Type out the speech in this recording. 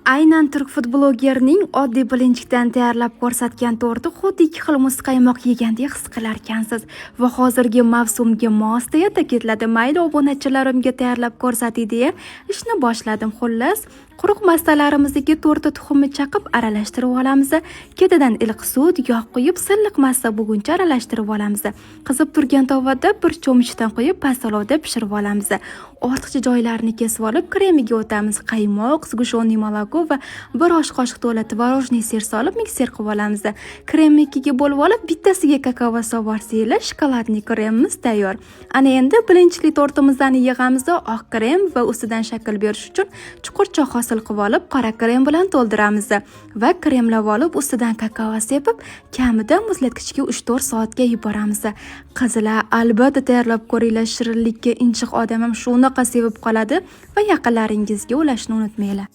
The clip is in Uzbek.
Aynan turk food blogerning oddiy bilinchikdan tayyorlab ko'rsatgan torti xuddi ikki xil muzqaymoq yegandek his qilarkansiz va hozirgi mavsumga mos deya ta'kidladi. Mayli obunachilarimga tayyorlab ko'rsatay deya ishni boshladim. Xullas, quruq massalarimizdagi torti tuxumni chaqib aralashtirib olamiz. Ketidan iliq sut, yog' quyib, silliq massa bo'lguncha aralashtirib olamiz. Qizib turgan tovada bir cho'michdan quyib past olovda pishirib olamiz. Ortiqcha joylarini kesib olib kremiga o'tamiz. Qaymoq, sgusho'niy moloko va bir osh qoshiq to'la tvorojniy sir solib mikser qilib olamiz. Kremni ikkiga bo'lib olib, bittasiga kakao sovarsanglar, shokoladli kremimiz tayyor. Ana endi birinchi tortimizdan yig'amiz. Oq krem va ustidan shakl berish uchun chuqurcha hosil qilib olib, qora krem bilan to'ldiramiz va kremlab olib, ustidan kakao sepib, kamida muzlatgichga 3-4 soatga yuboramiz. Qizlar, albatta tayyorlab ko'ringlar. Shirinlikka inchiq odamim shunaqa sevib qoladi va yaqinlaringizga ulashni unutmanglar.